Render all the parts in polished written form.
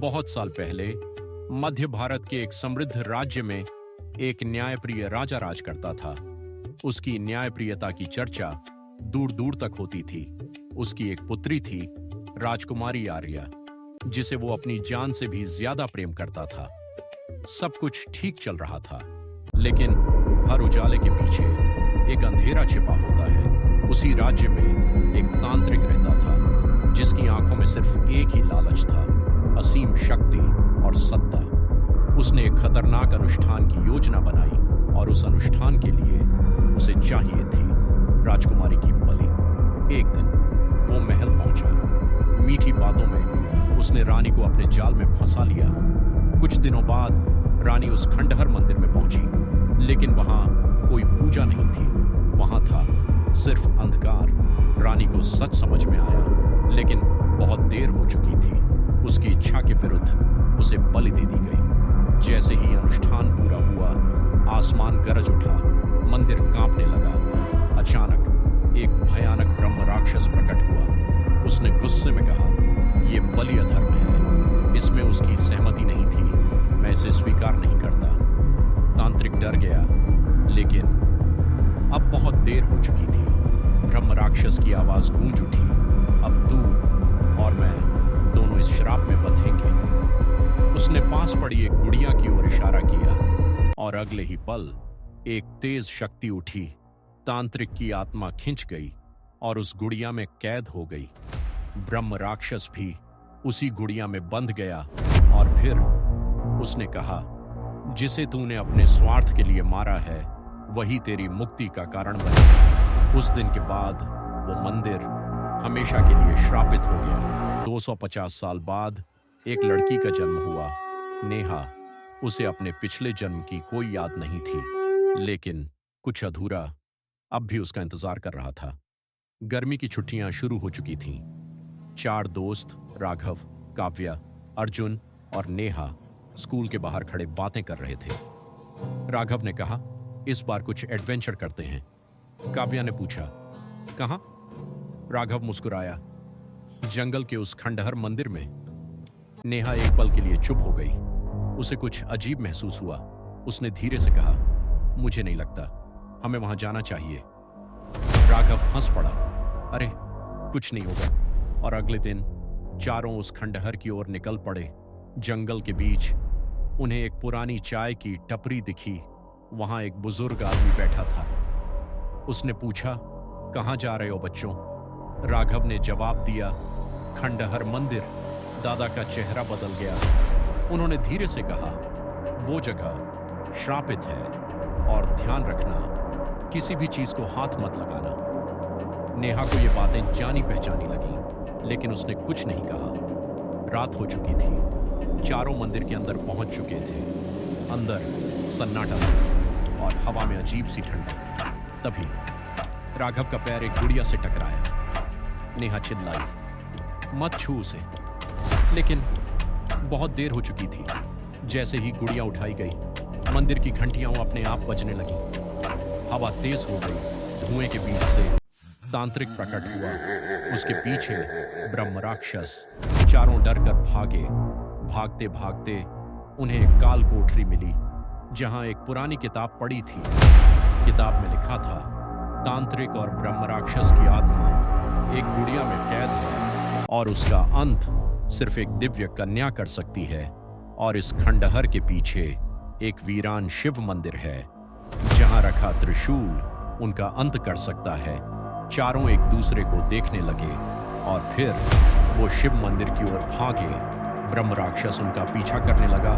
बहुत साल पहले मध्य भारत के एक समृद्ध राज्य में एक न्यायप्रिय राजा राज करता था। उसकी न्यायप्रियता की चर्चा दूर दूर तक होती थी। उसकी एक पुत्री थी, राजकुमारी आर्या, जिसे वो अपनी जान से भी ज्यादा प्रेम करता था। सब कुछ ठीक चल रहा था, लेकिन हर उजाले के पीछे एक अंधेरा छिपा होता है। उसी राज्य में एक तांत्रिक रहता था, जिसकी आंखों में सिर्फ एक ही लालच था, असीम शक्ति और सत्ता। उसने एक खतरनाक अनुष्ठान की योजना बनाई और उस अनुष्ठान के लिए उसे चाहिए थी राजकुमारी की बलि। एक दिन वो महल पहुंचा। मीठी बातों में उसने रानी को अपने जाल में फंसा लिया। कुछ दिनों बाद रानी उस खंडहर मंदिर में पहुंची, लेकिन वहां कोई पूजा नहीं थी। वहां था सिर्फ अंधकार। रानी को सच समझ में आया, लेकिन बहुत देर हो चुकी थी। उसकी इच्छा के विरुद्ध उसे बलि दे दी गई। जैसे ही अनुष्ठान पूरा हुआ, आसमान गरज उठा, मंदिर कांपने लगा। अचानक एक भयानक ब्रह्म राक्षस प्रकट हुआ। उसने गुस्से में कहा, यह बलि अधर्म है, इसमें उसकी सहमति नहीं थी, मैं इसे स्वीकार नहीं करता। तांत्रिक डर गया, लेकिन अब बहुत देर हो चुकी थी। ब्रह्म राक्षस की आवाज गूंज उठी, अब तू और मैं दोनों इस श्राप में बंधेंगे। उसने पास पड़ी एक गुड़िया की ओर इशारा किया और अगले ही पल एक तेज शक्ति उठी। तांत्रिक की आत्मा खिंच गई और उस गुड़िया में कैद हो गई। ब्रह्म राक्षस भी उसी गुड़िया में बंध गया और फिर उसने कहा, जिसे तूने अपने स्वार्थ के लिए मारा है, वही तेरी मुक्ति का कारण बने। उस दिन के बाद वो मंदिर हमेशा के लिए श्रापित हो गया। 250 साल बाद एक लड़की का जन्म हुआ, नेहा। उसे अपने पिछले जन्म की कोई याद नहीं थी, लेकिन कुछ अधूरा अब भी उसका इंतजार कर रहा था। गर्मी की छुट्टियां शुरू हो चुकी थीं। 4 दोस्त, राघव, काव्या, अर्जुन और नेहा, स्कूल के बाहर खड़े बातें कर रहे थे। राघव ने कहा, इस बार कुछ एडवेंचर करते हैं। काव्या ने पूछा, कहाँ? राघव मुस्कुराया, जंगल के उस खंडहर मंदिर में। नेहा एक पल के लिए चुप हो गई। उसे कुछ अजीब महसूस हुआ। उसने धीरे से कहा, मुझे नहीं लगता, हमें वहां जाना चाहिए। राघव हंस पड़ा, अरे कुछ नहीं होगा। और अगले दिन चारों उस खंडहर की ओर निकल पड़े। जंगल के बीच उन्हें एक पुरानी चाय की टपरी दिखी। वहां एक बुजुर्ग आदमी बैठा था। उसने पूछा, कहां जा रहे हो बच्चों? राघव ने जवाब दिया, खंडहर मंदिर। दादा का चेहरा बदल गया। उन्होंने धीरे से कहा, वो जगह श्रापित है और ध्यान रखना, किसी भी चीज को हाथ मत लगाना। नेहा को ये बातें जानी पहचानी लगी, लेकिन उसने कुछ नहीं कहा। रात हो चुकी थी। चारों मंदिर के अंदर पहुंच चुके थे। अंदर सन्नाटा था और हवा में अजीब सी ठंडक। तभी राघव का पैर एक गुड़िया से टकराया। नेहा चिल्लाई, मत छू उसे। लेकिन बहुत देर हो चुकी थी। जैसे ही गुड़िया उठाई गई, मंदिर की घंटियां अपने आप बजने लगी। हवा तेज हो गई। धुएं के बीच से तांत्रिक प्रकट हुआ। उसके पीछे ब्रह्म राक्षस। चारों डर कर भागे। भागते भागते उन्हें एक काल कोठरी मिली, जहां एक पुरानी किताब पड़ी थी। किताब में लिखा था, तांत्रिक और ब्रह्म राक्षस की आत्मा एक गुड़िया में कैद है और उसका अंत सिर्फ एक दिव्य कन्या कर सकती है। और इस खंडहर के पीछे एक वीरान शिव मंदिर है, जहां रखा त्रिशूल उनका अंत कर सकता है। चारों एक दूसरे को देखने लगे और फिर वो शिव मंदिर की ओर भागे। ब्रह्म राक्षस उनका पीछा करने लगा।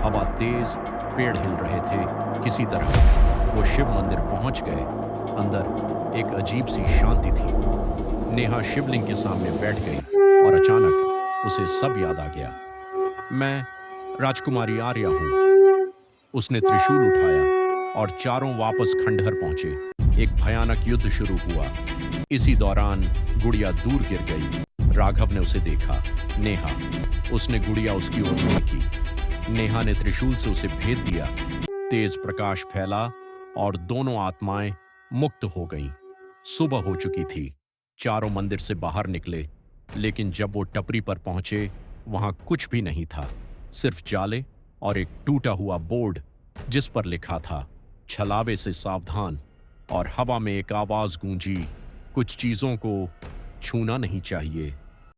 हवा तेज, पेड़ हिल रहे थे। किसी तरह वो शिव मंदिर पहुंच गए। अंदर एक अजीब सी शांति थी। नेहा शिवलिंग के सामने बैठ गई और अचानक उसे सब याद आ गया। मैं राजकुमारी आर्या हूं। उसने त्रिशूल उठाया और चारों वापस खंडहर पहुंचे। एक भयानक युद्ध शुरू हुआ। इसी दौरान गुड़िया दूर गिर गई। राघव ने उसे देखा। नेहा। उसने गुड़िया उसकी ओर फेंकी। नेहा ने त्रिशूल से उसे भेद दिया। तेज प्रकाश फैला और दोनों आत्माएं मुक्त हो गईं। सुबह हो चुकी थी। चारों मंदिर से बाहर निकले, लेकिन जब वो टपरी पर पहुंचे, वहां कुछ भी नहीं था, सिर्फ जाले और एक टूटा हुआ बोर्ड जिस पर लिखा था, छलावे से सावधान। और हवा में एक आवाज गूंजी, कुछ चीजों को छूना नहीं चाहिए।